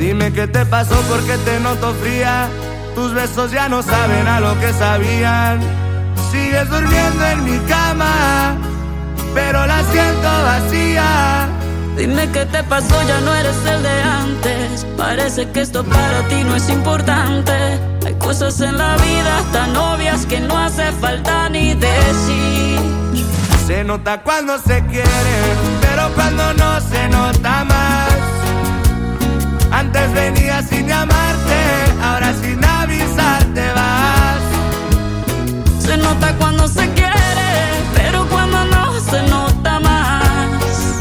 Dime qué te pasó, porque te noto fría. Tus besos ya no saben a lo que sabían. Sigues durmiendo en mi cama, pero la siento vacía. Dime qué te pasó, ya no eres el de antes. Parece que esto para ti no es importante. Hay cosas en la vida tan obvias que no hace falta ni decir. Se nota cuando se quiere, pero cuando no se nota más. Antes venías sin llamarte, ahora sin avisar te vas. Se nota cuando se quiere, pero cuando no se nota más.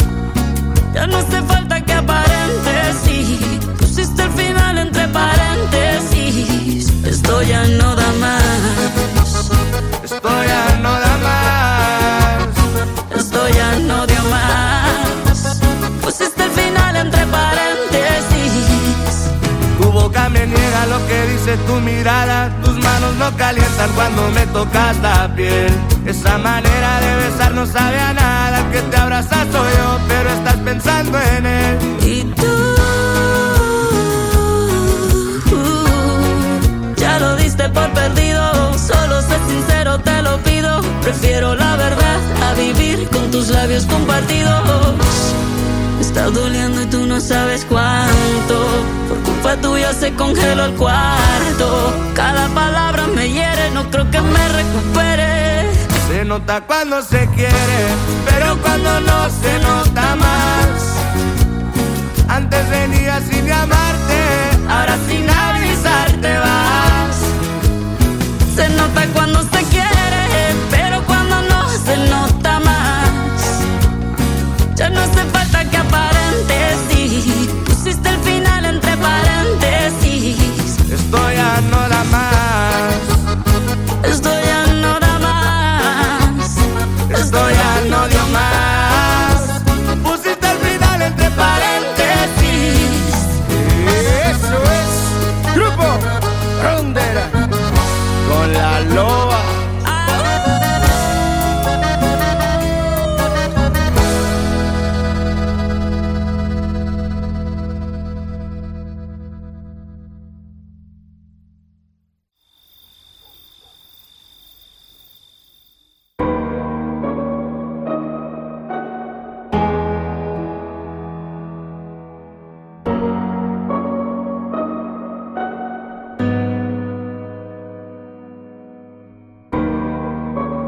Ya no hace falta que aparentes, sí. Pusiste el final entre paréntesis. Esto ya no da más. Esto ya no da más. Esto ya no dio más. Pusiste el final entre paréntesis. Tu boca me niega lo que dice tu mirada. Tus manos no calientan cuando me tocas la piel. Esa manera de besar no sabe a nada. Que te abrazas soy yo, pero estás pensando en él. Y tú ya lo diste por perdido. Solo sé sincero, te lo pido. Prefiero la verdad a vivir con tus labios compartidos. Me está doliendo y tú no sabes cuánto. Por culpa tuya se congeló el cuarto. Cada palabra me hiere, no creo que me recupere. Se nota cuando se quiere, pero cuando no se nota más. Antes venías sin llamarte, ahora sin avisar te vas. Se nota cuando se quiere, pero cuando no se nota más. Ya no hace falta que aparentes, sí. Pusiste el final entre paréntesis. Esto ya no da más. Esto ya no da más. Esto ya no dio más. Pusiste el final entre paréntesis. Eso es Grupo Rondera con La Loba.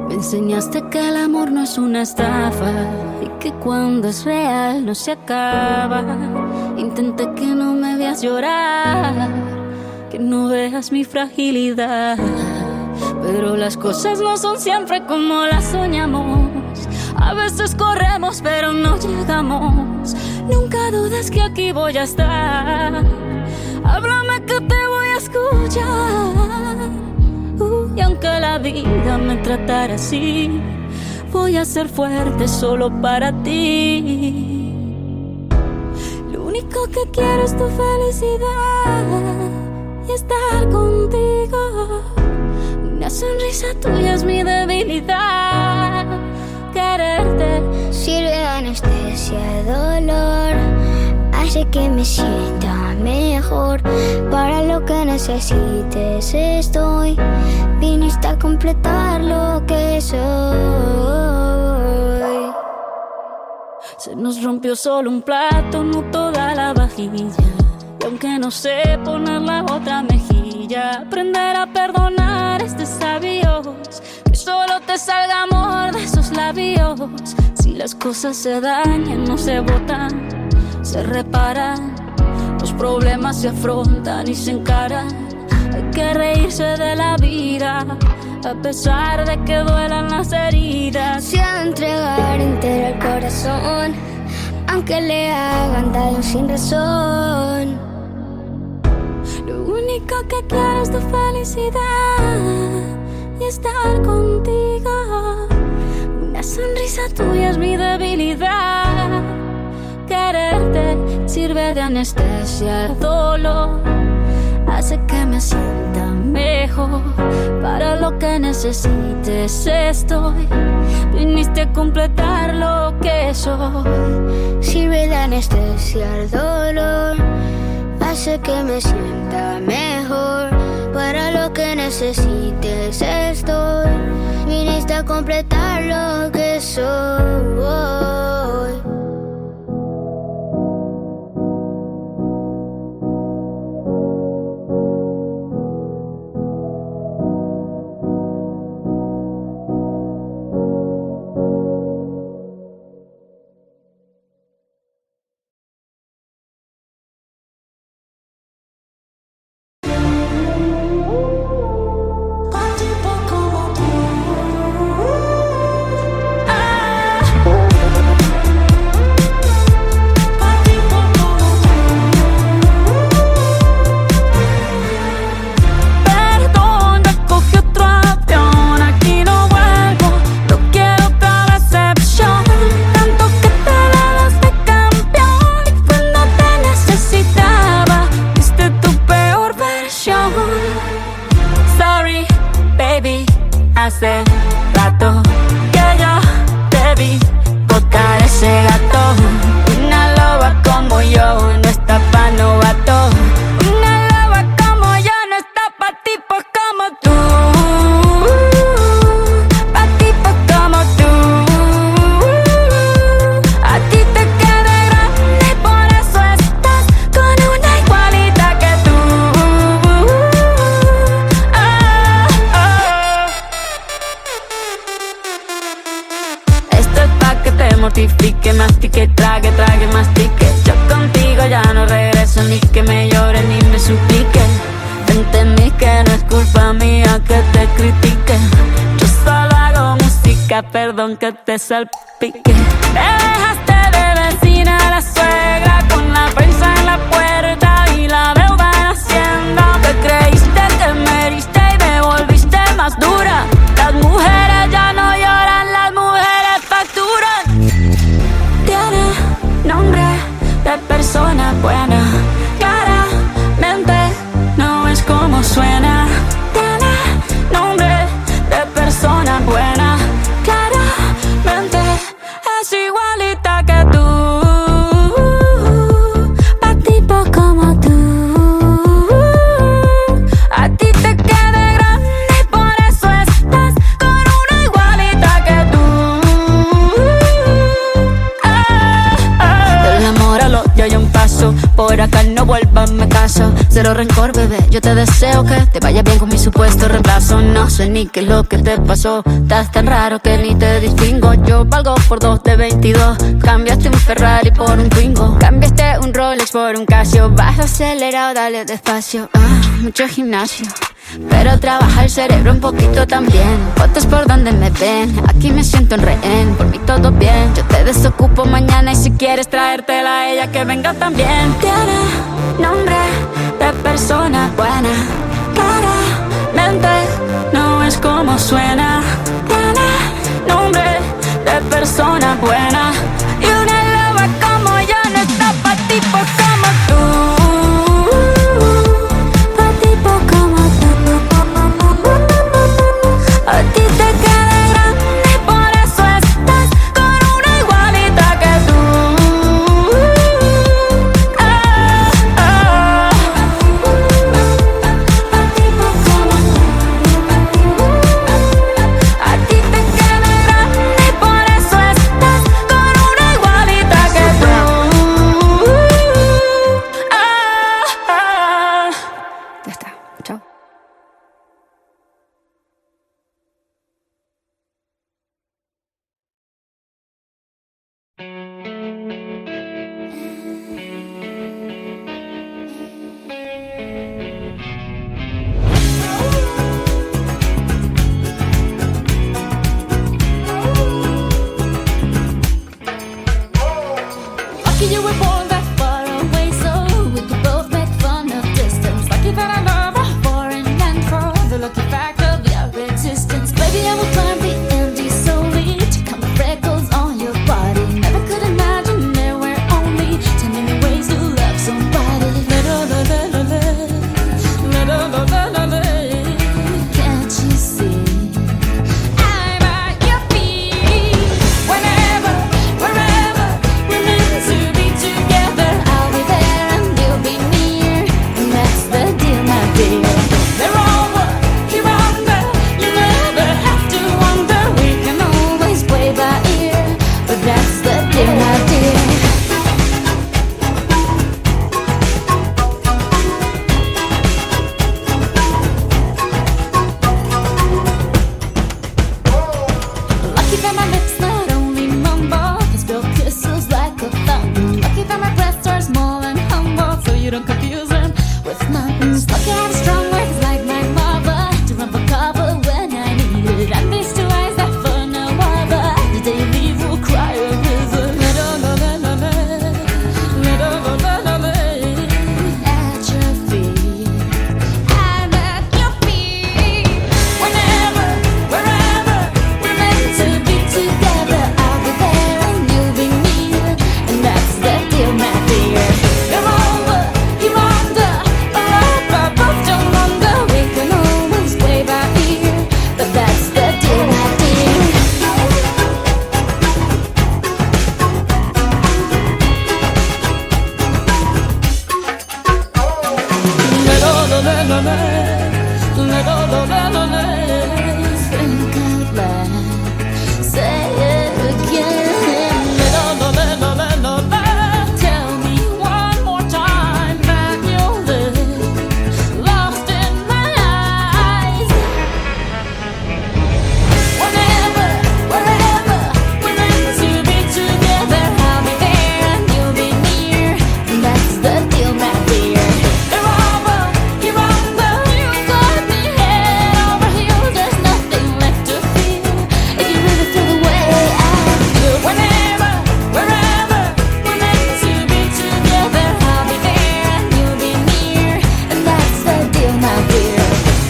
Me enseñaste que el amor no es una estafa y que cuando es real no se acaba. Intenté que no me veas llorar, que no veas mi fragilidad. Pero las cosas no son siempre como las soñamos. A veces corremos pero no llegamos. Nunca dudes que aquí voy a estar. Háblame que te voy a escuchar. Y aunque la vida me tratara así, voy a ser fuerte solo para ti. Lo único que quiero es tu felicidad y estar contigo. Una sonrisa tuya es mi debilidad. Quererte sirve de anestesia, dolor, hace que me sienta mejor. Para lo que necesites estoy. Viniste a completar lo que soy. Se nos rompió solo un plato, no toda la vajilla. Y aunque no sé poner la otra mejilla, aprender a perdonar es de sabios. Que solo te salga amor de esos labios. Si las cosas se dañan, no se botan, se reparan. Los problemas se afrontan y se encaran. Hay que reírse de la vida, a pesar de que duelan las heridas. Se ha de entregar entero el corazón, aunque le hagan daño sin razón. Lo único que quiero es tu felicidad y estar contigo. Una sonrisa tuya es mi debilidad. Quererte sirve de anestesia al dolor, hace que me sienta mejor. Para lo que necesites estoy. Viniste a completar lo que soy. Sirve de anestesia al dolor, hace que me sienta mejor. Para lo que necesites estoy. Viniste a completar lo que soy. Hace rato que yo te vi botar ese gato. Una loba como yo no está pa' novato. Una loba como yo no está pa' tipos como tú. Pa' tipos como tú. A ti te queda grande y por eso estás con una igualita que tú. Esto es pa' que te mortifique, mastique, trague, mastique. Yo contigo ya no regreso, ni que me llores ni me suplique. Entendí que no es culpa mía que te critique. Yo solo hago música, perdón que te salpique. Te dejaste de vecina a la suegra con la prensa en la puerta y la deuda en Hacienda. Te creíste que me heriste y me volviste más dura. Las mujeres ya no lloran, las mujeres facturan. Tiene nombre de persona buena, claramente no es como suena. Tiene nombre de persona buena, claramente es igualita que tú. Pa' tipos como tú. A ti te queda grande y por eso estás con una igualita que tú. Del amor al odio hay un paso. Por acá no vuelvas, me caso. Cero rencor, bebé, yo te deseo que te vaya bien con mi supuesto reemplazo. No sé ni qué es lo que te pasó. Estás tan raro que ni te distingo. Yo valgo por 2 de 22. Cambiaste un Ferrari por un Twingo. Cambiaste un Rolex por un Casio. Baja acelerado, dale despacio. Mucho gimnasio, pero trabaja el cerebro un poquito también. Fotos por donde me ven, aquí me siento en rehén. Por mí todo bien, yo te desocupo mañana. Y si quieres traértela a ella, que venga también. Tiene nombre de persona buena, claramente no es como suena. Tiene nombre de persona buena. Y una loba como yo no está pa' tipos como tú. A ti te queda grande y por eso estás con una igualita que tú. A ti te queda grande y por eso estás con Think out loud, say it again. Tell me one more time that you'll live lost in my eyes. Whenever, wherever we're meant to be together, I'll be there and you'll be near. And that's the deal, my dear. You're over, you're under, you got me head over heels. There's nothing left to feel if you really feel the way I feel. Whenever, wherever we're meant to be together, I'll be there and you'll be near. And that's the deal, my dear.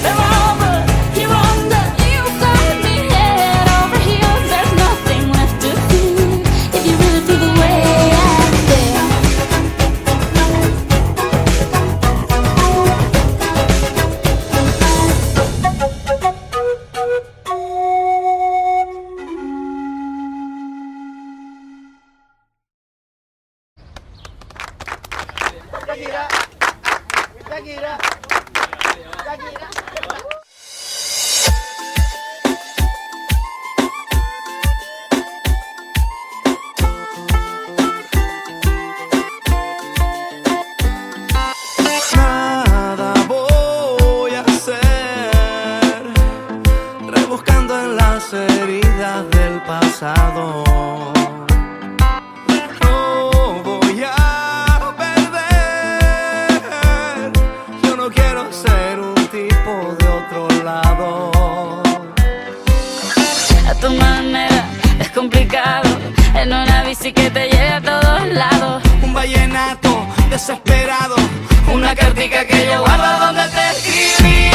You're over, you're under, you got me head over heels. There's nothing left to feel if you really feel the way I feel. Nada voy a hacer, rebuscando en las heridas del pasado. No voy a perder, yo no quiero ser un tipo de otro lado. A tu manera es complicado, en una bici que te lleve a todos lados. Un vallenato desesperado, una cartica que yo guardo donde te escribí.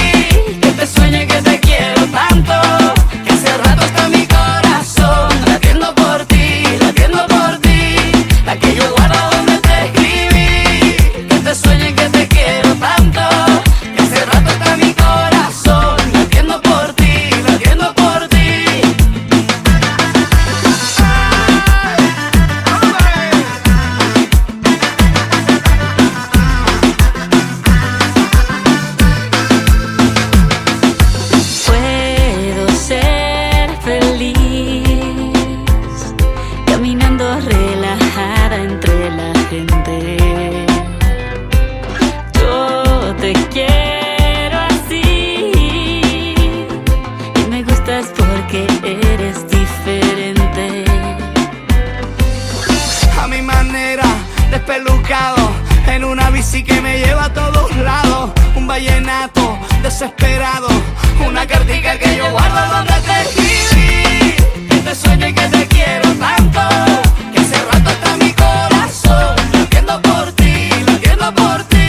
Que te sueño y que te quiero tanto, Que hace rato está mi corazón latiendo por ti, latiendo por ti. La que yo guardo donde te escribí. que te sueño y que te quiero tanto. Que hace rato está mi corazón latiendo por ti, latiendo por ti. Puedo ser feliz caminando relajada entre la gente. Yo te quiero así y me gustas porque eres diferente. A mi manera, despelucado, en una bici que me lleva a todos lados. Un vallenato desesperado, una cartica que yo guardo donde te escribí. Que te sueño y que te quiero tanto, que hace rato está mi corazón latiendo por ti, latiendo por ti.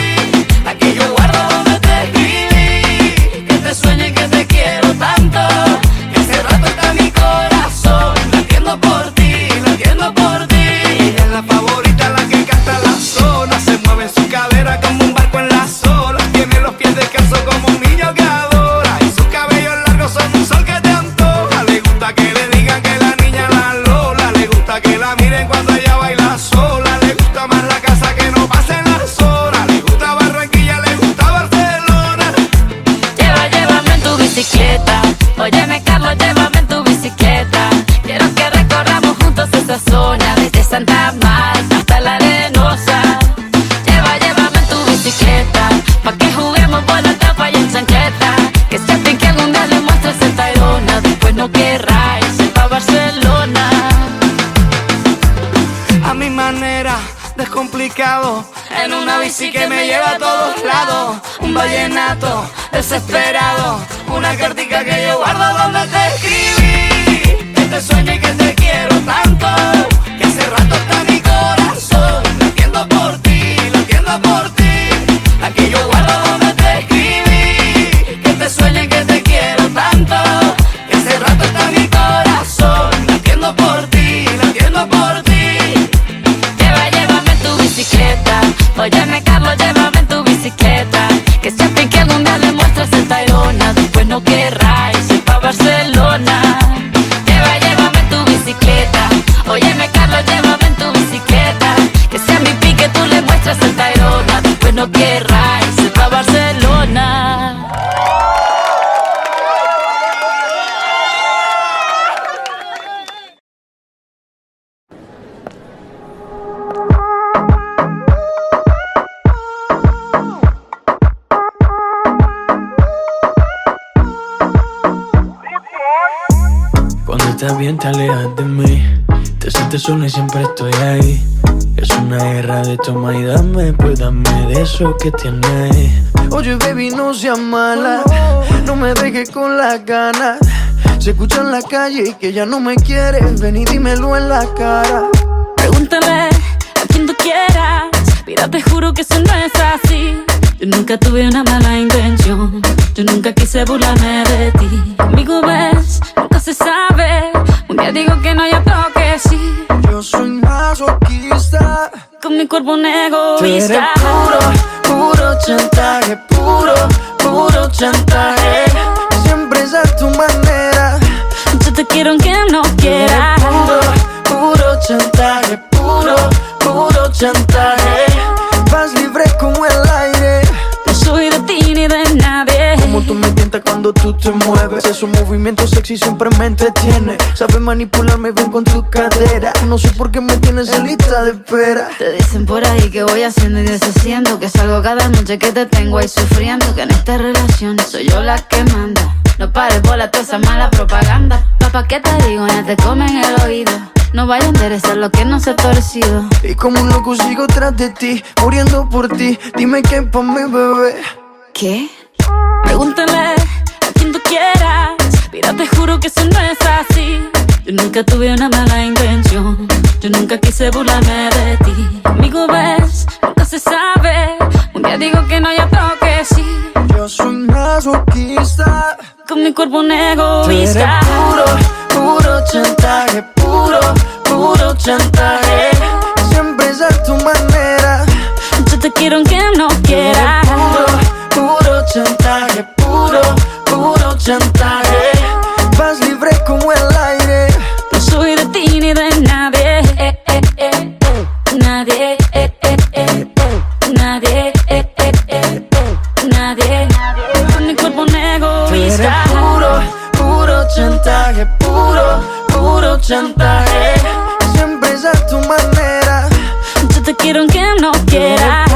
La que yo guardo donde te escribí. Que te sueño y que te quiero tanto. Que hace rato está mi corazón latiendo por ti, latiendo por ti. Ella es la favorita, la que canta la zona. Se mueve en su cadera como un barco en las olas. Tiene los pies descalzos como un niño que adora. Y sus cabellos largos son un sol que te antoja. Le gusta que le digan que la niña la Lola. Le gusta que la miren cuando ella baila sola. Le gusta más la casa que no pasen las horas. Le gusta Barranquilla, le gusta Barcelona. Llévame en tu bicicleta. Óyeme, Carlos, llévame en tu bicicleta. Quiero que recorramos juntos esa zona, desde Santa Marta hasta la Arenosa. Llévame en tu bicicleta, pa' que juguemos bola, tapa y en chancleta. Que sepan que algún día le muestres el Tayrona, después no querrá irse pa' Barcelona. A mi manera, descomplicado, en una bici que me lleva a todos lados. Un vallenato desesperado, una cartica que yo guardo donde te escribí. Que te sueño y que te quiero tanto, que hace rato está mi corazón latiendo por ti, latiendo por ti. La que yo guardo donde te escribí. Que te sueño y que te quiero tanto, que hace rato está mi corazón latiendo por ti, latiendo por ti. Llévame en tu bicicleta. Óyeme, Carlos, llévame en tu bicicleta. Que sepan que algún día le muestras el Tayrona, después no querrá irse pa' Barcelona. Llévame en tu bicicleta. Óyeme, Carlos, llévame en tu bicicleta. Que sea mi pique, tú le muestras el Tayrona, después no querrá irse pa' Barcelona. estás bien, te alejas de mí. Te sientes sola y siempre estoy ahí. Es una guerra de toma y dame, pues dame de eso que tienes. Oye, baby, no seas mala, no me dejes con las ganas. Se escucha en la calle y que ya no me quieres. Ven y dímelo en la cara. Pregúntale a quien tú quieras. Mira, te juro que eso no es así. Yo nunca tuve una mala intención. Yo nunca quise burlarme de ti. Conmigo ves, nunca se sabe. Un día digo que no, y otro que sí. Yo soy masoquista. Con mi cuerpo un Tú eres egoísta. puro chantaje. Puro chantaje. Siempre es a tu manera. Yo te quiero aunque no quieras. Puro chantaje. Puro chantaje. Vas libre como el aire. No soy de ti ni de nadie. Como tú me tientas cuando tú te mueves. Esos movimientos sexy siempre me entretiene. Sabes manipularme bien con tu cadera. No sé por qué me tienes en lista de espera. Te dicen por ahí que voy haciendo y deshaciendo, que salgo cada noche, que te tengo ahí sufriendo, que en esta relación soy yo la que manda. No pares bola toda esa mala propaganda. Papá, ¿qué te digo? Ya te comen el oído. No vaya a interesar lo que no se ha torcido. Y como un loco sigo tras de ti, muriendo por ti. Dime qué pa' mi bebé. ¿Qué? Pregúntale a quien tú quieras. Mira, te juro que eso no es así. Yo nunca tuve una mala intención. Yo nunca quise burlarme de ti. Conmigo ves, nunca se sabe. Un día digo que no, y otro que sí. Yo soy masoquista. Con mi cuerpo un Tú eres egoísta. puro chantaje. Puro chantaje. Siempre es a tu manera. Yo te quiero aunque no quieras. Puro chantaje. Puro chantaje. Vas libre como el aire. No soy de ti ni de nadie. Nadie. Nadie. Nadie. Con mi cuerpo un egoísta. Puro chantaje. Puro chantaje. Siempre es a tu manera. Yo te quiero aunque no quieras.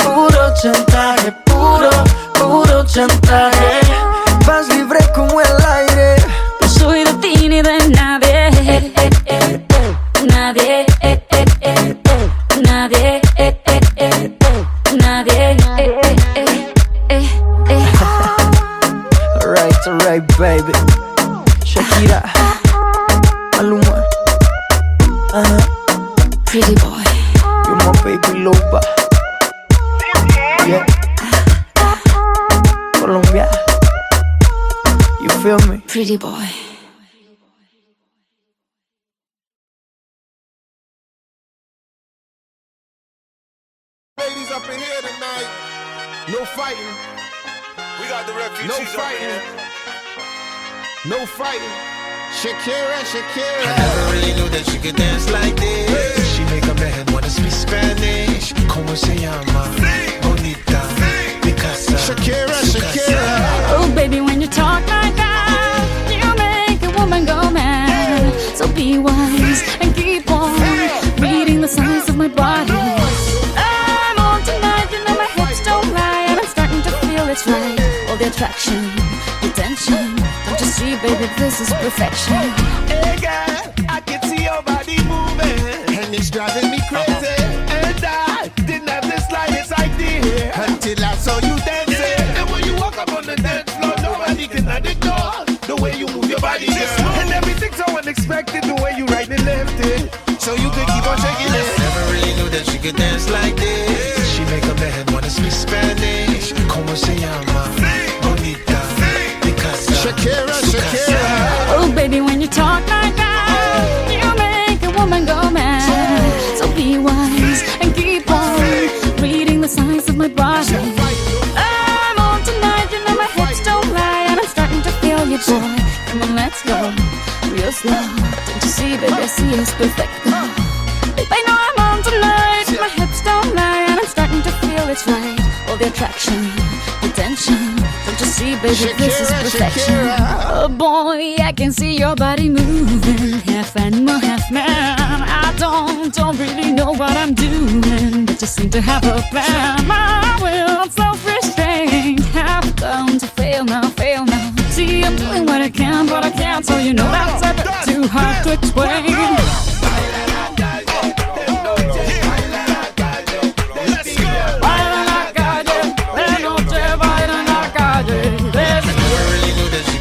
Puro chantaje. Puro chantaje. Vas libre como el aire. No soy de ti ni de nadie. Nadie. Nadie. Nadie. Alright, baby. Shakira, Maluma, Pretty boy. you're my baby loba. Yeah. Colombia, you feel me? Pretty boy. Ladies up in here tonight. No fighting. We got the refugees No up in fighting. here. No fighting. Shakira. I never really knew that she could dance like this. She make a man wanna speak Spanish. Como se llama? Bonita, Picasa, Shakira. Oh, baby, when you talk like that, you make a woman go mad. So be wise and keep on reading the signs of my body. I'm on tonight, you know my hips don't lie, and I'm starting to feel it's right. All the attraction, the tension. Don't you see, baby, this is perfection. Hey girl, I can see your body moving, and it's driving me crazy. And I didn't have the slightest idea until I saw you dancing. And when you walk up on the dance floor, nobody can ignore the way you move your body, girl. And everything's so unexpected, the way you right and left it, so you could keep on shaking it. never really knew that she could dance like this. She make a man wanna speak Spanish. Como se llama? Bonita, Picasa, Shakira. Oh, baby, when you talk like that, you make a woman go mad. So be wise and keep on reading the signs of my body. I'm on tonight, you know my hips don't lie, and I'm starting to feel you, boy. Come on, let's go real slow. Don't you see, baby, I see it's perfect. Babe, I know I'm on tonight, my hips don't lie, and I'm starting to feel it's right. All the attraction, the tension. Don't you see, baby, this is perfection. Oh boy, I can see your body moving, half animal, half man. I don't really know what I'm doing, but just seem to have a plan. My will, self-restraint, have come to fail now. See, I'm doing what I can, but I can't, so you know that's a have to explain.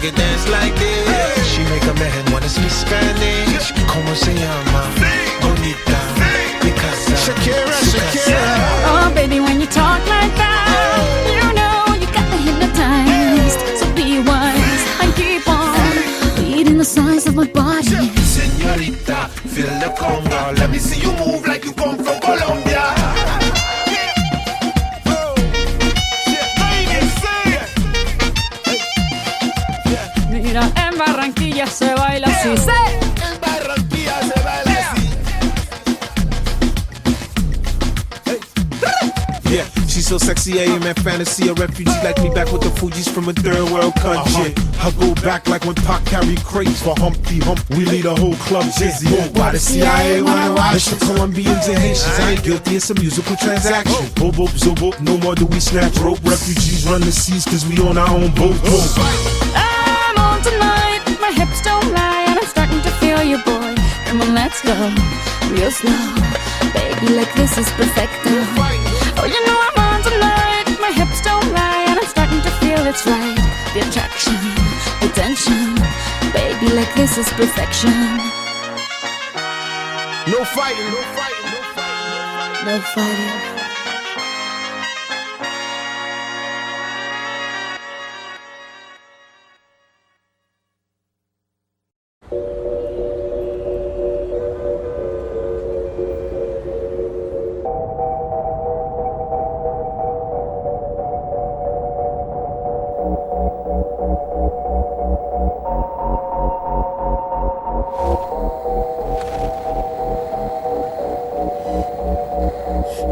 Dance like this. She make a man wanna speak Spanish. Como se llama? Bonita. Picasa. Shakira, Shakira. Oh, baby, when you talk like that, you know you got me hypnotized. So be wise and keep on beating the size of my body. Señorita, feel the conga. Let me see you move like you come from Colombia. Mira, en Barranquilla se baila así. En Barranquilla se baila así. Yeah, she's so sexy, I am at fantasy. A refugee like me back with the Fugees from a third world country. I go back like when Pac carried crates for Humpty Hump. We lead a whole club dizzy. Why the CIA wanna watch? It's the Colombians and Haitians. I ain't guilty, it's a musical transaction. Boop, boop, zo, boop. No more do we snatch rope. Refugees run the seas cause we on our own boat. I'm on tonight, my hips don't lie, and I'm starting to feel you, boy. Come on, let's go, real slow. Baby, like this is perfecto. Oh, you know I'm on tonight, my hips don't lie, and I'm starting to feel it's right. The attraction, the tension. Baby, like this is perfection. No fighting, no fighting, no fighting, No fighting.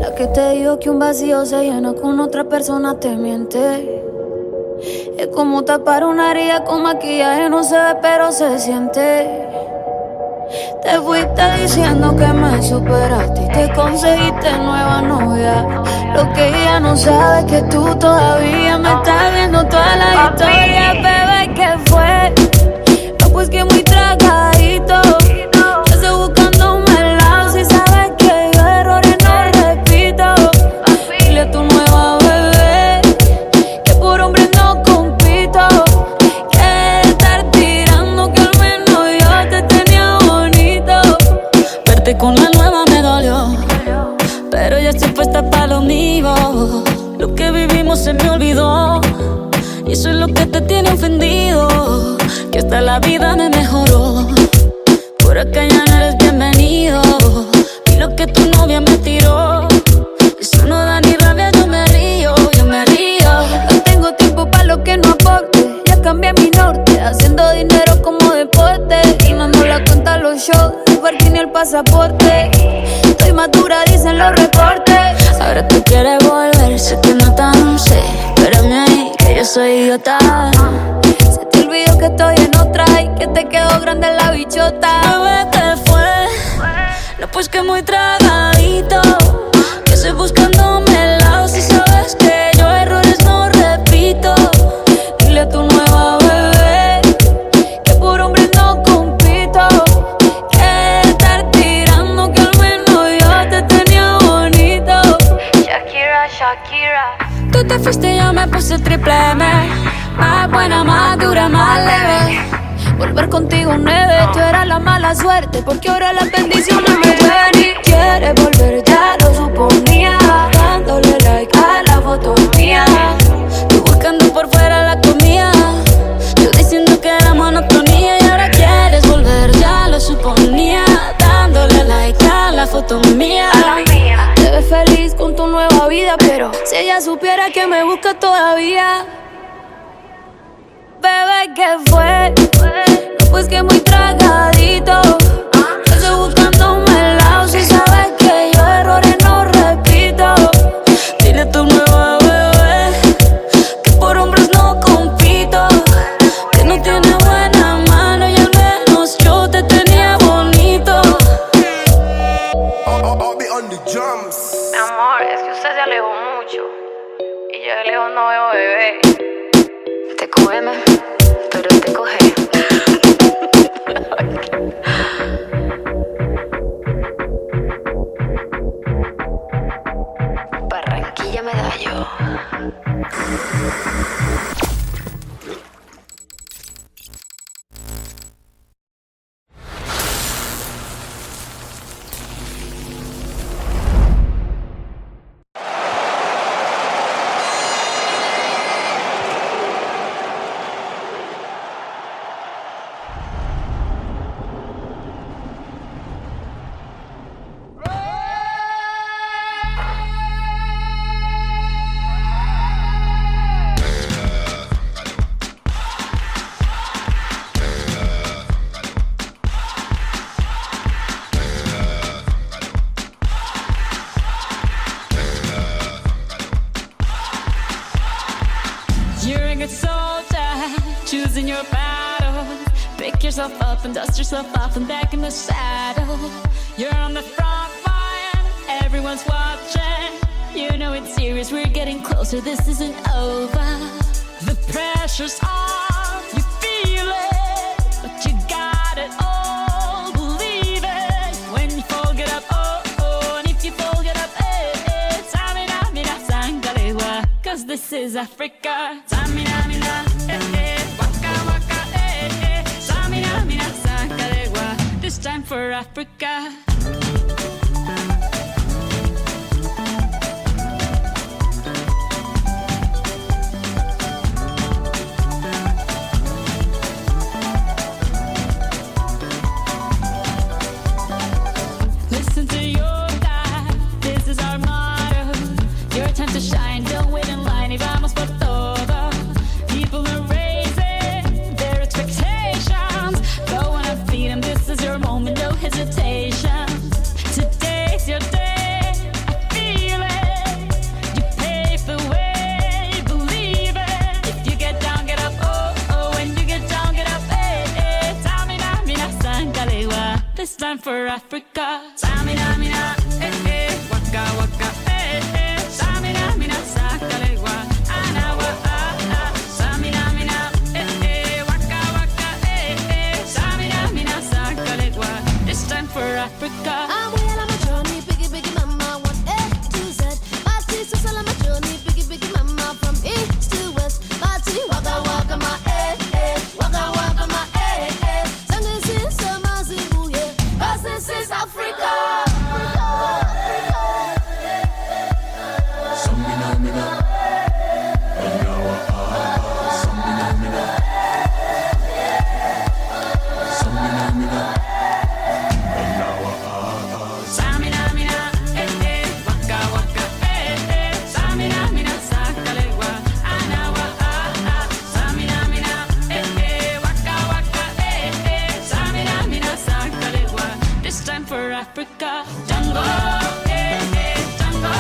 La que te digo que un vacío se llena con otra persona te miente. Es como tapar una herida con maquillaje, no se ve pero se siente. Te fuiste diciendo que me superaste y te conseguiste nueva novia. Lo que ella no sabe es que tú todavía me estás viendo toda la historia. Bebé, ¿qué fue? No, pues que muy tragadito. Yo estoy buscándome el lado si sabes que yo errores no repito. Dile a tu nueva bebé que por hombre no compito. Que estar tirando que al menos yo te tenía bonito. Verte con la nueva me dolió, pero ya estoy puesta para lo mío. Lo que vivimos se me olvidó y eso es lo que te tiene ofendido. Que hasta la vida me mejoró. Por acá ya no eres bienvenido. Y lo que tu novia me tiró, eso no da ni rabia, yo me río, yo me río. No tengo tiempo para lo que no aporte. Ya cambié mi norte, haciendo dinero como deporte. Y no nos la cuenta los shows, el parking y el pasaporte. Estoy madura, dicen los reportes. Ahora tú quieres volver, sé que no tan sé. Espérame ahí, que yo soy idiota. Se te olvidó que estoy en otra y que te quedó grande la bichota. Bebé, ¿qué fue? No, pues que muy tragadito. Que estoy buscándome el lado si sabes que yo errores no repito. Dile a tu nueva bebé que por hombre no compito. Que estar tirando que al menos yo te tenía bonito. Shakira, Shakira. Tú te fuiste y yo me puse triple M. Más buena, más dura, más leve. Volver contigo nueve, tú eras la mala suerte, porque ahora las bendiciones me ven. Y quieres volver, ya lo suponía, dándole like a la foto mía. Tú buscando por fuera la comida, yo diciendo que era monotonía. Y ahora quieres volver, ya lo suponía, dándole like a la foto mía. Te ves feliz con tu nueva vida, pero si ella supiera que me busca todavía. Bebé, ¿qué fue? No, pues que muy tragadito. Yo estoy buscándome el lado si sabes que yo errores no repito. Dile a tu nueva bebé que por hombres no compito. Que no tiene buena mano y al menos yo te tenía bonito. I'll be on the drums. Mi amor, es que usted se alejó mucho y yo de lejos no veo bebé. Te cógeme, pero te coge. You're a good soldier, choosing your battle. Pick yourself up and dust yourself off and back in the saddle. You're on the front line, everyone's watching. You know it's serious, we're getting closer, this isn't over. The pressure's on, you feel it, but you got it all, believe it. When you fall, get up, oh, oh, and if you fall, get up, eh, eh. Samina, mina, sangalewa, 'cause this is Africa. Samina, mina, eh, eh, waka, waka, eh, eh. Samina, mina, sangalewa, this time for Africa. Listen to your God, this is our motto. Your time to shine, don't wait in line y vamos por todo. People are raising their expectations. Go on and feed them, this is your moment, no hesitation. Today's your day, I feel it. You pave the way, believe it. If you get down, get up, oh, oh. When you get down, get up, eh, eh. Samina, mina, sangalewa, this time for Africa. Samina, mina, eh, eh. Waka, waka, eh, eh. Samina, mina, sangalewa, anawa, ah, ah. Samina, mina, eh, eh. Waka, waka, eh, eh. Samina, mina, sangalewa, this time for Africa. I'm well on my journey, biggie, biggie, mama, 1A to Z. Party, so sell on my journey, biggie, biggie, mama, from east to west. Party, waka, waka, my eh, eh. Waka, waka, my eh, eh. Sangue, sin, sama, zibuye, 'cause this is Africa. Samina, mina, eh, eh. Waka, waka, eh, eh. Samina, mina, sangalewa, anawa, ah, ah. Samina, mina, eh, eh. Waka, waka, eh, eh. Samina, mina, sangalewa, this time for Africa. Jungle, eh, eh. Jungle,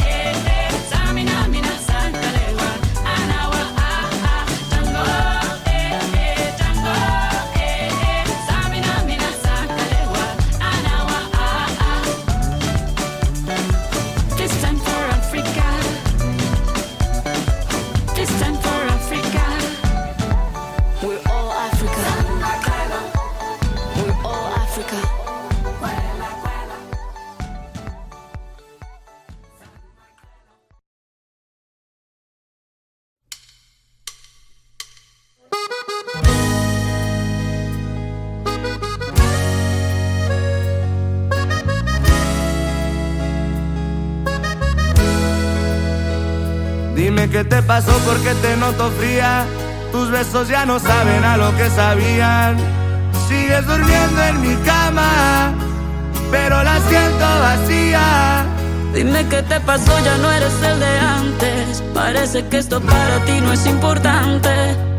eh, eh. Samina, mina, sangalewa, anawa, ah, ah. Jungle, eh, eh. Jungle, eh, eh. Samina, mina, sangalewa, anawa, ah, ah. This time for Africa. This time for Africa. We're all Africa. We're all Africa. Dime qué te pasó porque te noto fría. Tus besos ya no saben a lo que sabían. Sigues durmiendo en mi cama, pero la siento vacía. Dime qué te pasó, ya no eres el de antes. Parece que esto para ti no es importante.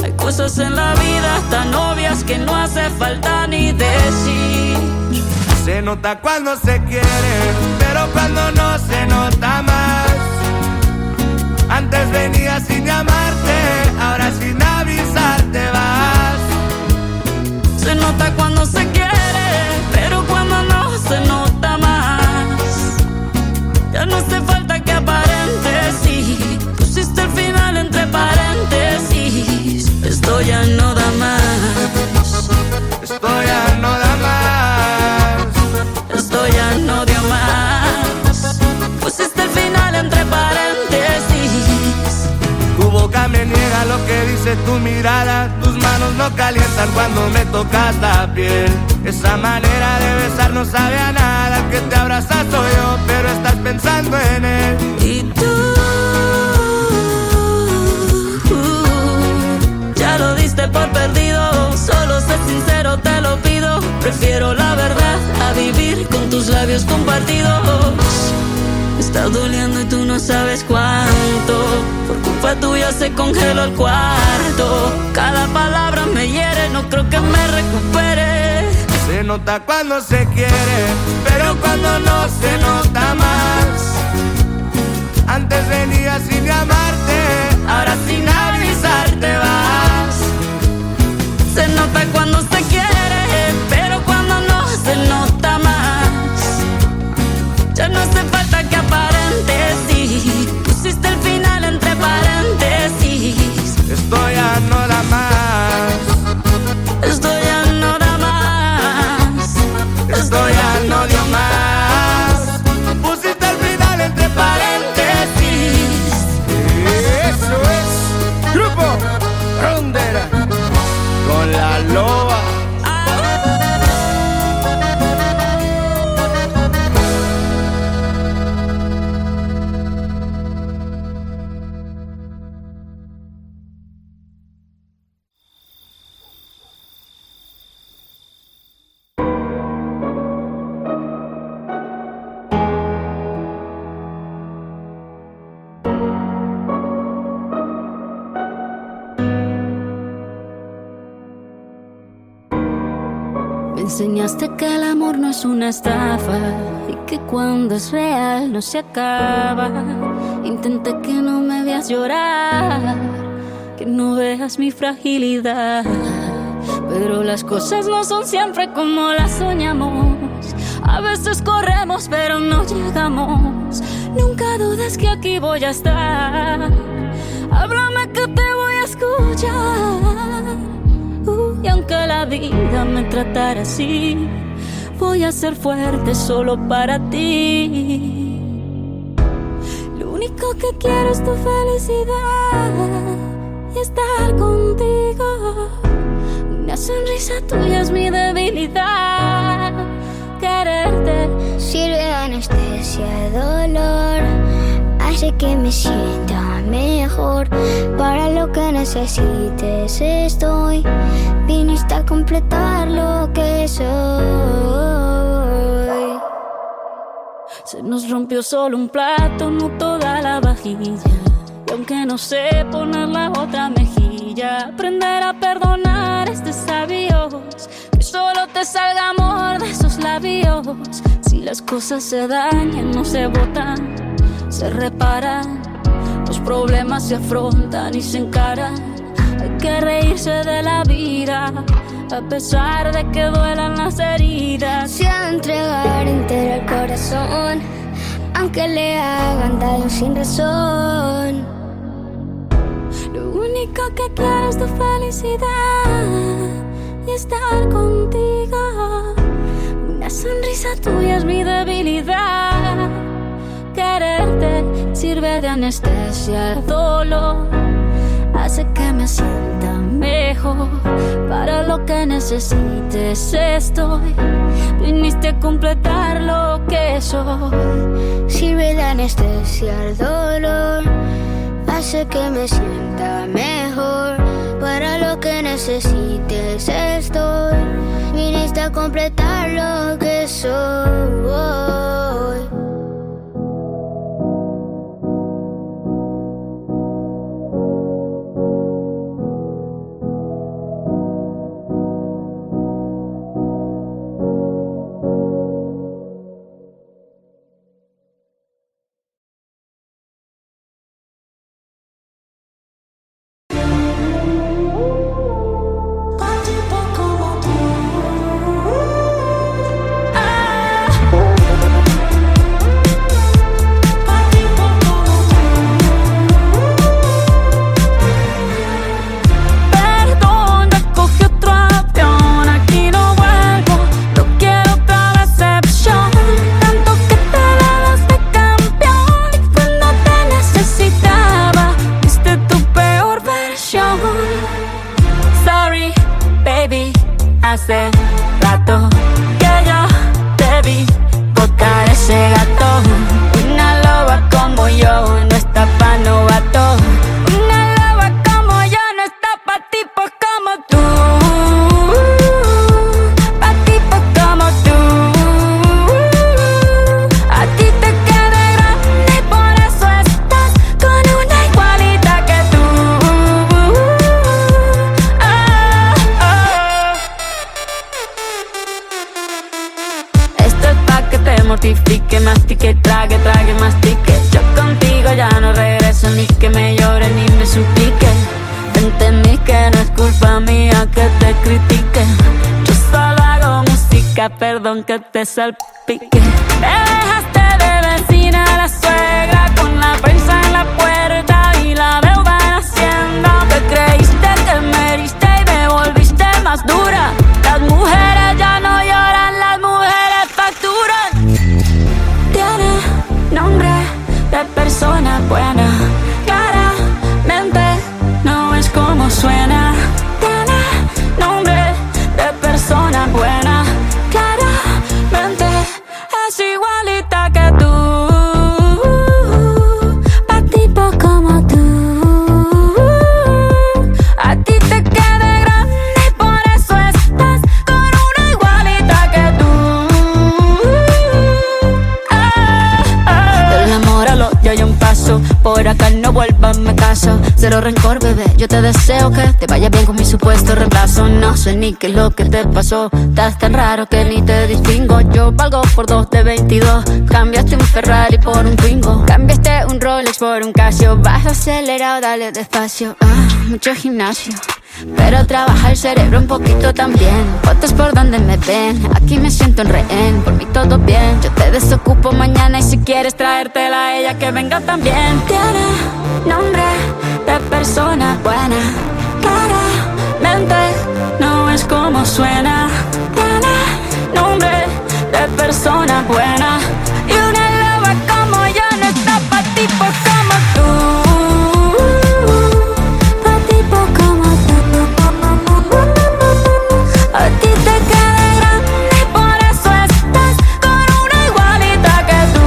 Hay cosas en la vida tan obvias que no hace falta ni decir. Se nota cuando se quiere, pero cuando no se nota más. Antes venías sin llamarte, ahora sin avisar te vas. Se nota cuando se quiere, pero cuando no se nota más. Ya no hace falta que aparentes, sí. Pusiste el final entre paréntesis. Esto ya no da más. Esto ya no da más. Esto ya no dio más. Pusiste el final boca me niega lo que dice tu mirada. Tus manos no calientan cuando me tocas la piel. Esa manera de besar no sabe a nada. El que te abraza soy yo, pero estás pensando en él. Y tú ya lo diste por perdido. Solo sé sincero, te lo pido. Prefiero la verdad a vivir con tus labios compartidos. Me está doliendo y tú no sabes cuánto. Por culpa tuya se congeló el cuarto. Cada palabra me hiere, no creo que me recupere. Se nota cuando se quiere, pero cuando no se nota más. Antes venías sin amarte, ahora sin avisar te vas. Se nota cuando se quiere, pero cuando no se nota más. Ya no hace falta que aparentes, sí. Pusiste el final entre paréntesis. Esto ya no da más. Esto ya no da más. Esto ya no dio más. Pusiste el final entre paréntesis. Eso es Grupo Rondera con la loba. Me enseñaste que el amor no es una estafa y que cuando es real no se acaba. Intenté que no me veas llorar, que no veas mi fragilidad. Pero las cosas no son siempre como las soñamos. A veces corremos pero no llegamos. Nunca dudes que aquí voy a estar. Háblame que te voy a escuchar. Y aunque la vida me tratara así, voy a ser fuerte solo para ti. Lo único que quiero es tu felicidad y estar contigo. Una sonrisa tuya es mi debilidad. Quererte sirve de anestesia, dolor, hace que me sienta mejor. Para lo que necesites estoy. Viniste a completar lo que soy. Se nos rompió solo un plato, no toda la vajilla. Y aunque no sé poner la otra mejilla, aprender a perdonar es de sabios. Que solo te salga amor de esos labios. Si las cosas se dañan, no se botan, se reparan. Los problemas se afrontan y se encaran. Hay que reírse de la vida, a pesar de que duelan las heridas. Se ha de entregar entero el corazón, aunque le hagan daño sin razón. Lo único que quiero es tu felicidad y estar contigo. Una sonrisa tuya es mi debilidad. Quererte sirve de anestesia al dolor, hace que me sienta mejor. Para lo que necesites estoy. Viniste a completar lo que soy. Sirve de anestesia al dolor, hace que me sienta mejor. Para lo que necesites estoy. Viniste a completar lo que soy. hace rato que yo te vi botar ese gato. Una loba como yo no está pa' novato. Una loba como yo no está pa' tipos como tú. Pa' tipos como tú. A ti te queda grande y por eso estás con una igualita que tú. Esto es pa' que te mortifique, mastique, trague, trague, mastique. Yo contigo ya no regreso, ni que me llore ni me suplique. Entendí que no es culpa mía que te critique. Yo solo hago música, perdón que te salpique. Me dejaste de vecina a la suegra, con la prensa en la puerta y la deuda en Hacienda. Te creíste que me heriste y me volviste más dura. Las mujeres ya no lloran, las mujeres facturan. Tiene nombre de persona buena, claramente no es como suena. Tiene nombre de persona buena, claramente es igualita que tú. Pa' tipo como tú. A ti te queda grande y por eso estás con una igualita que tú. Del amor al odio hay un paso, por acá no vuelvas, me caso. Cero rencor, bebé, yo te deseo que te vaya bien con mi supuesto reemplazo. No sé ni qué es lo que te pasó, estás tan raro que ni te distingo. Yo valgo por 2 de 22, cambiaste un Ferrari por un Twingo. Cambiaste un Rolex por un Casio, vas acelerado, dale despacio. Mucho gimnasio, pero trabaja el cerebro un poquito también. Fotos por donde me ven, aquí me siento en rehén. Por mí todo bien, yo te desocupo mañana y si quieres traértela a ella que venga también. Tiene nombre de persona buena, claramente no es como suena. Tiene nombre de persona buena y una loba como yo no está pa' tipos como tú. Pa' tipos como tú. A ti te queda grande y por eso estás con una igualita que tú.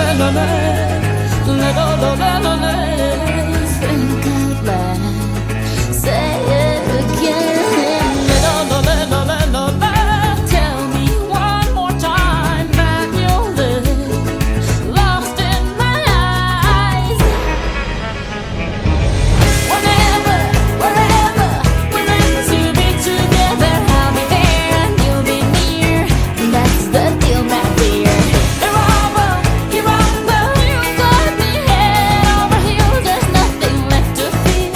Think out loud, say it again. Tell me one more time that you'll live lost in my eyes. Whenever, wherever we're meant to be together, I'll be there and you'll be near, and that's the deal, my dear. You're wrong, you're wrong, but you got me head over heels. There's nothing left to feel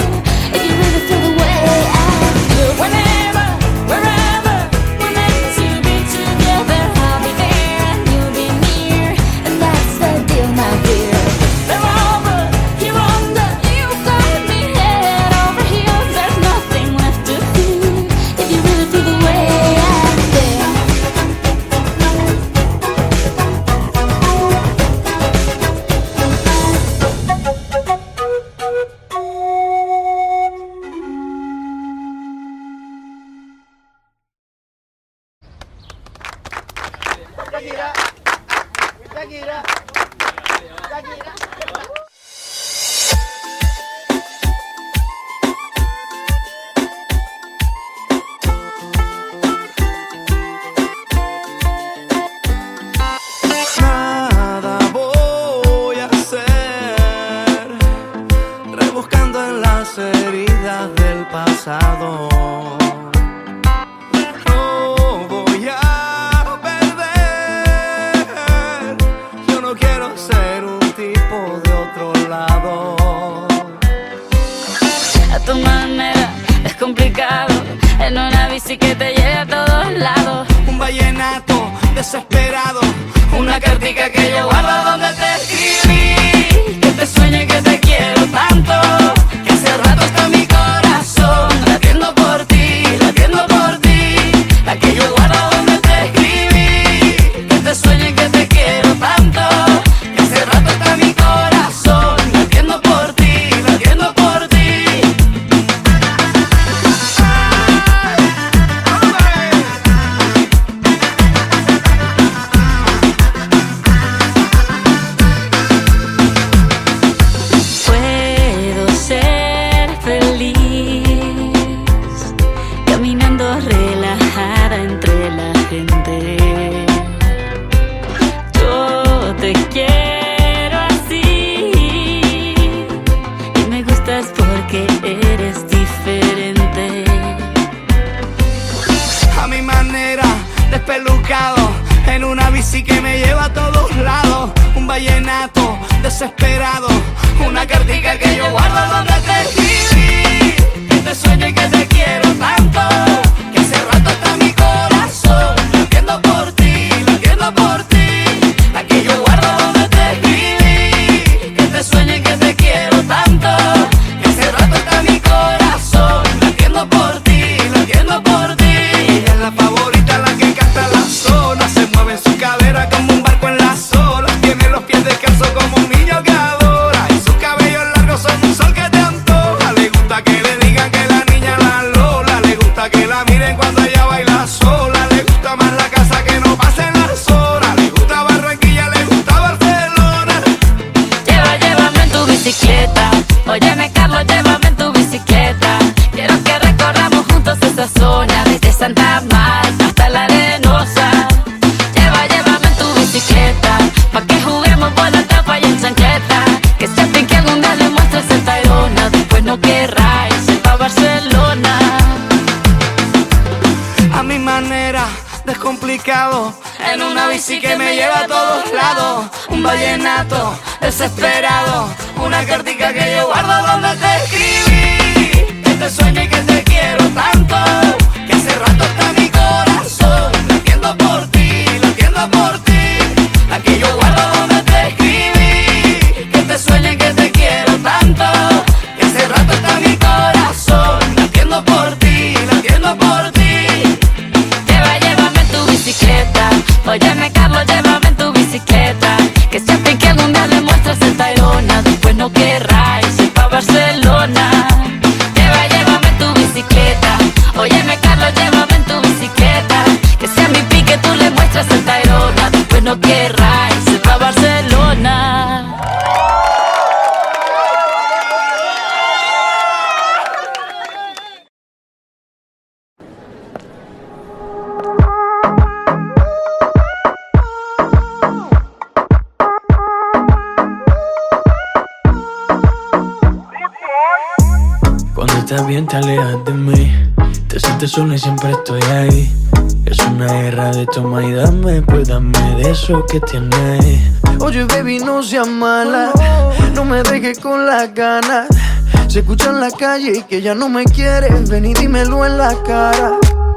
if you really feel the way I feel. Whenever, wherever we're meant to be together, I'll be there and you'll be near, and that's the deal, my dear. You're wrong, you're wrong, but you got me head over heels. There's nothing left to feel if you really feel the way I feel. Nada voy a hacer, rebuscando en las heridas del pasado. No voy a perder, yo no quiero ser un tipo de otro lado. A tu manera es complicado, en una bici que te lleve a todos lados. Un vallenato desesperado, una cartica que yo guardo donde te escribí, que te sueño y que te quiero tanto, que hace rato está mi corazón latiendo por ti, la que yo guardo donde te escribí, que te sueño y que te quiero tanto, que hace rato está mi corazón latiendo por ti, latiendo por ti. Puedo ser feliz caminando relajada entre la gente. Yo te quiero así y me gustas porque eres diferente. A mi manera, despelucado, en una bici que me lleva a todos lados. Un vallenato desesperado, una cartica que yo guardo donde te escribí, que te sueño y que te quiero tanto, que hace rato está mi corazón latiendo por ti, la que yo guardo donde te escribí, que te sueño y que te quiero tanto, que hace rato está mi corazón latiendo por ti, latiendo por ti. Ella es la favorita, la que canta la zona, se mueve en su cadera como un barco en las olas, tiene los pies descalzos como un niño que adora, y sus cabellos largos son un sol que te antoja. Le gusta que le digan que la niña la Lola, le gusta que la miren cuando ella baila sola, le gusta más la casa que no pasen las horas, le gusta Barranquilla, le gusta Barcelona. Llévame en tu bicicleta, óyeme Carlos, llévame en tu bicicleta. Quiero que recorramos juntos esa zona, desde Santa Marta hasta la Arenosa. Llévame en tu bicicleta, pa' que juguemos bola, tapa y en chancleta. Que sepan que algún día le muestres el Tayrona, después no querrá irse pa' Barcelona. A mi manera, descomplicado, en una bici que me lleva a todos lados. Un vallenato desesperado, una cartica que yo guardo donde te escribí, que te sueño y que te quiero tanto, que hace rato está mi corazón latiendo por ti, la que yo guardo donde te escribí, que te sueño y que te quiero tanto, que hace rato está mi corazón latiendo por ti, latiendo por ti. Llévame en tu bicicleta, óyeme Carlos, llévame en tu bicicleta. Que sepan que algún día le muestras el Tayrona, después no querrá irse pa' Barcelona. Llévame en tu estás bien, te alejas de mí. Te sientes sola y siempre estoy ahí. Es una guerra de toma y dame, pues dame de eso que tienes. Oye, baby, no seas mala, no me dejes con las ganas. Se escucha en la calle y que ya no me quieres. Ven y dímelo en la cara.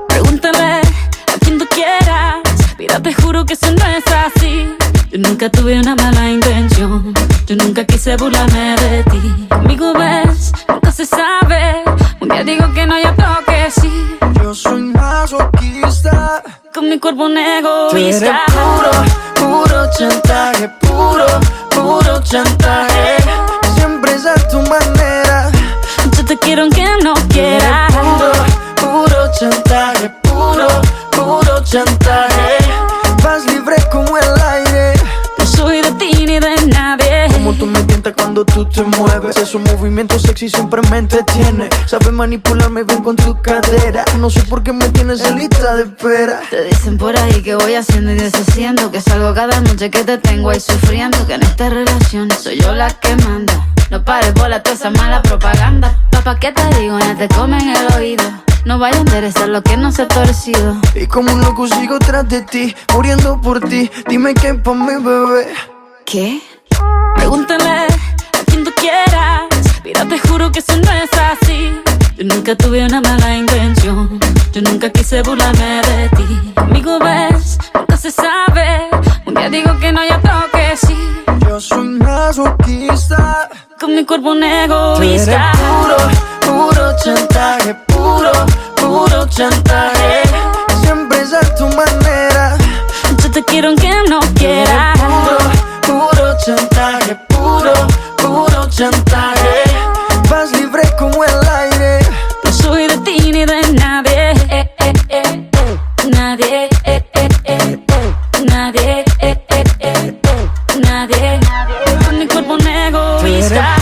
Pregúntale a quien tú quieras. Mira, te juro que eso no es así. Yo nunca tuve una mala intención. Yo nunca quise burlarme de ti. Conmigo ves, nunca se sabe. Un día digo que no, ya toque sí. Yo soy masoquista. Con mi cuerpo un Tú eres egoísta. puro chantaje. Puro chantaje. Siempre es a tu manera. Yo te quiero aunque no quieras. Puro chantaje. Puro chantaje. Vas libre como el aire. No soy de ti ni de nadie. Como tú me tientas cuando tú te mueves. Esos movimientos sexy siempre me entretiene. Sabes manipularme bien con tu cadera. No sé por qué me tienes en lista de espera. Te dicen por ahí que voy haciendo y deshaciendo, que salgo cada noche que te tengo ahí sufriendo, que en esta relación soy yo la que manda. No pares bola toda esa mala propaganda. Papá, ¿qué te digo? Ya te comen el oído. No vaya a enderezar lo que no se ha torcido. Y como un loco sigo tras de ti, muriendo por ti. Dime qué pa' mi bebé. ¿Qué? Pregúntale a quien tú quieras. Mira, te juro que eso no es así. Yo nunca tuve una mala intención. Yo nunca quise burlarme de ti. Conmigo ves, nunca se sabe. Un día digo que no, ya toque sí. Yo soy masoquista. Con mi cuerpo un Tú eres egoísta. puro chantaje. Puro chantaje. Siempre es a tu manera. Yo te quiero aunque no quieras. Puro chantaje. Puro chantaje. Vas libre como el aire. No soy de ti ni de nadie. Nadie. Nadie. Nadie. Con mi cuerpo un Tú eres egoísta.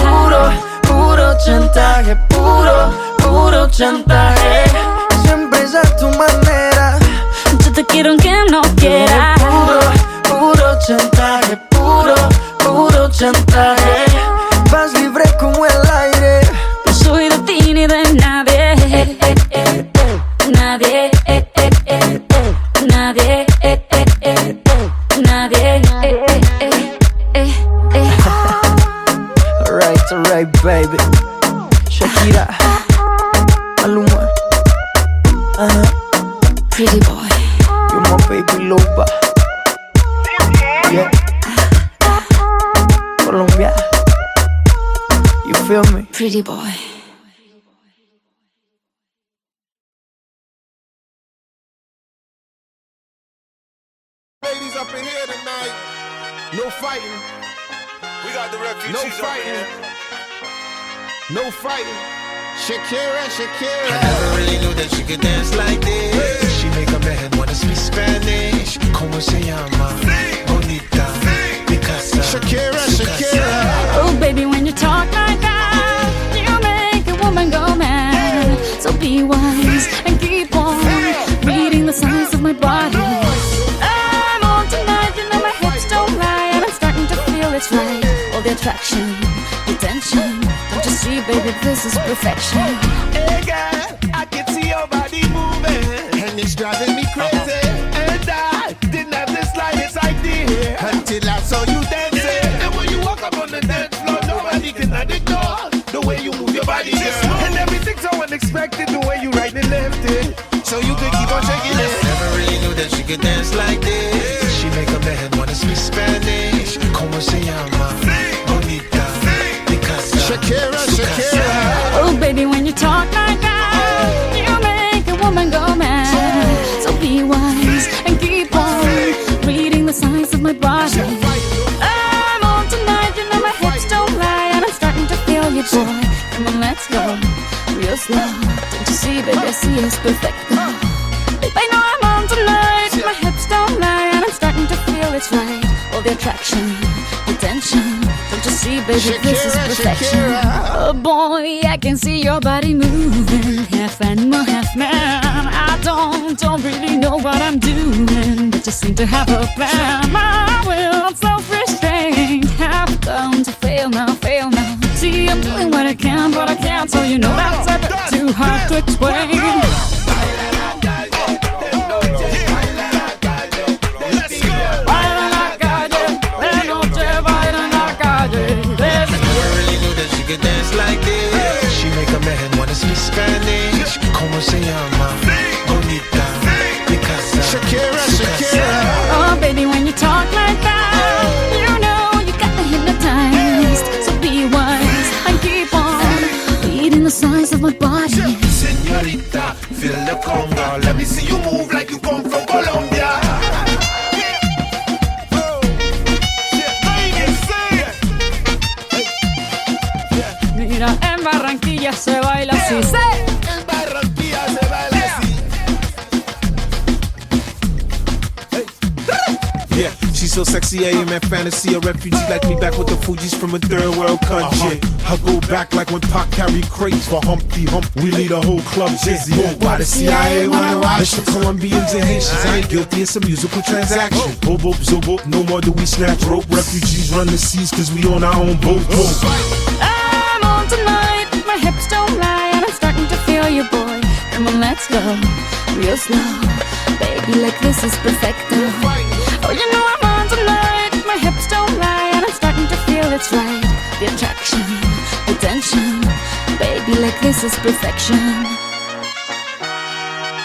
puro chantaje. Puro chantaje. Siempre es a tu manera. Yo te quiero aunque no quieras. Puro chantaje. Puro chantaje. Vas libre como el aire. No soy de ti ni de nadie. Nadie. Nadie. Nadie. Alright, baby. Shakira, Maluma, Pretty boy. you're my baby loba. Yeah, Colombia, you feel me? Pretty boy. Ladies up in here tonight. No fighting. We got the No refugees over fighting. here. No fighting. Shakira. I never really knew that she could dance like this. She make a man wanna speak Spanish. ¿Cómo se llama? Bonita, Picasa, Shakira. Oh, baby, when you talk like that, you make a woman go mad. So be wise and keep on reading the signs of my body. I'm on tonight, you know my hips don't lie, and I'm starting to feel it's right. All the attraction, the tension. Don't you see, baby, this is perfection. Hey girl, I can see your body moving, and it's driving me crazy. And I didn't have the slightest idea until I saw you dancing. And when you walk up on the dance floor, nobody can ignore the way you move your body, girl. And everything's so unexpected, the way you right and left it, so you could keep on shaking it. Never really knew that she could dance like this. She make a man wanna speak Spanish. ¿Cómo se llama? Bonita, Picasa, Shakira. Oh, baby, when you talk like that, you make a woman go mad. So be wise and keep on reading the signs of my body. I'm on tonight, you know my hips don't lie, and I'm starting to feel you, boy. Come on, let's go real slow. Don't you see, baby, I see it's perfect. Babe, I know I'm on tonight, my hips don't lie, and I'm starting to feel it's right. All the attraction, the tension. Don't you see, baby, this is perfection. Oh boy, I can see your body moving, half animal, half man. I don't really know what I'm doing, but just seem to have a plan. My will, self-restraint, have come to fail now. See, I'm doing what I can, but I can't, so you know that's at the hard to explain. Like this, she make a man wanna speak Spanish. ¿Cómo se llama? Bonita, mi casa, Shakira. Oh, baby, when you talk like that, you know you got me hypnotized. So be wise and keep on reading the signs of my body. Señorita, feel the conga. Let me see you move like you come from Colombia. Mira, en Barranquilla se baila así. En Barranquilla se baila así. Yeah, she's so sexy, I am at fantasy. A refugee like me back with the Fugees from a third world country. I go back like when Pac carried crates for Humpty Hump. We lead a whole club dizzy. Why the CIA wanna watch? It's the Colombians and Haitians. I ain't guilty, it's a musical transaction. Boop, boop, zo, boop, no more do we snatch rope. Refugees run the seas cause we on our own boat. I'm on tonight, my hips don't lie, and I'm starting to feel you, boy. Come on, let's go, real slow. Baby, like this is perfecto. Oh, you know I'm on tonight, my hips don't lie, and I'm starting to feel it's right. The attraction, the tension. Baby, like this is perfection.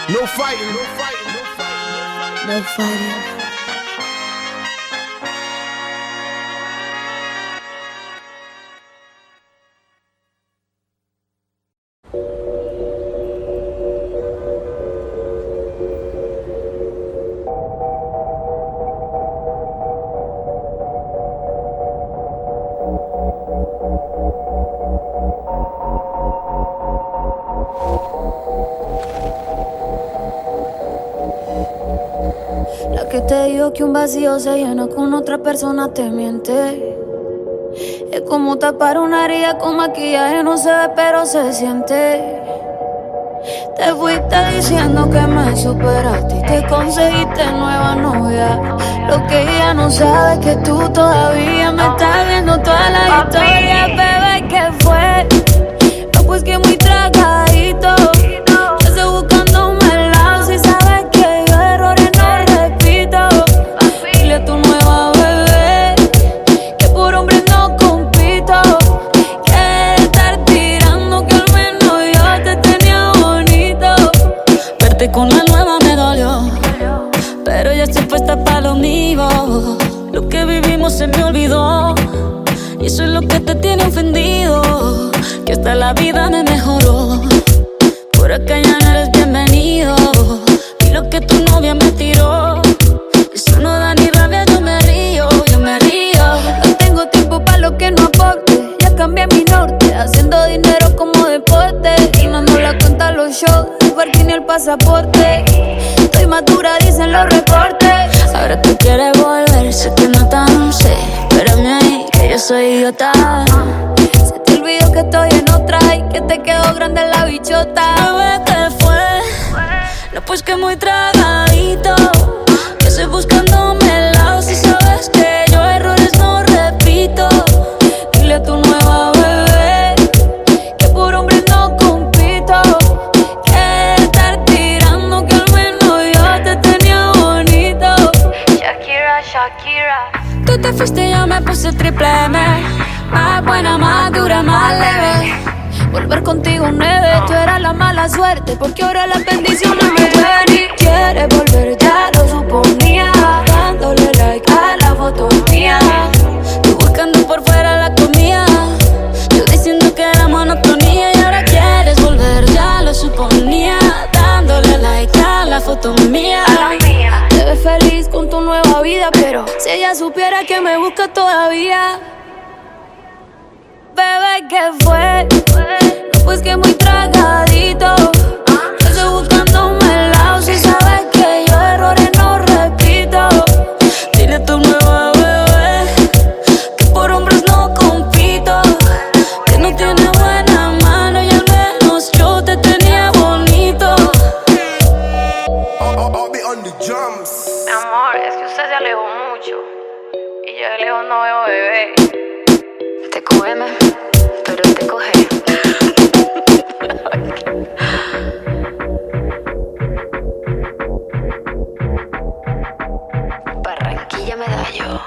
No fighting, no fighting, no fighting. No fighting. La que te digo que un vacío se llena con otra persona te miente. Es como tapar una herida con maquillaje, no se ve pero se siente. Te fuiste diciendo que me superaste y te conseguiste nueva novia. Lo que ella no sabe es que tú todavía me estás viendo toda la historia. Bebé, ¿qué fue? No, pues que muy tragadito. Yo estoy buscándome el lado. Si sabes que yo errores no repito. Dile a tu nueva bebé que por hombres no compito. Que estar tirando que al menos yo te tenía bonito. Verte con la nueva me dolió, pero ya estoy puesta para lo mío. Lo que vivimos se me olvidó, y eso es lo que te tiene ofendido. Que hasta la vida me mejoró. Por acá ya no eres bienvenido. Y lo que tu novia me tiró, eso no da ni rabia, yo me río, yo me río. No tengo tiempo para lo que no aporte. Ya cambié mi norte, haciendo dinero como deporte. Y no la cuenta los shows, el parking y el pasaporte. Estoy madura, dicen los reportes. Ahora tú quieres volver, sé que no tan sé. Espérame ahí, que yo soy idiota. Se te olvidó que estoy en otra y que te quedó grande la bichota. Bebé, ¿qué fue? No, pues que muy tragadito. Que estoy buscándome el lado. Si sabes que yo errores no repito. Dile a tu nueva bebé que por hombres no compito. Que estar tirando que al menos yo te tenía bonito. Shakira, Shakira. Tú te fuiste y yo me puse triple M. Más buena, más dura, más leve. Volver contigo nueve, tú eras la mala suerte, porque ahora las bendiciones me llueven. Y quieres volver, ya lo suponía, dándole like a la foto mía. Tú buscando por fuera la comida, yo diciendo que era monotonía. Y ahora quieres volver, ya lo suponía, dándole like a la foto mía. Te ves feliz con tu nueva vida, pero si ella supiera que me busca todavía. Bebé, ¿qué fue? No, pues que muy tragadito. Yo estoy buscándome el lado. Si sabes que yo errores no repito. Dile a tu nueva bebé que por hombres no compito. Que no tiene buena mano y al menos yo te tenía bonito. I'll be on the drums. Mi amor, es que usted se alejó mucho y yo de lejos no veo bebé. Te cógeme, pero te coge. Guilla Medallo.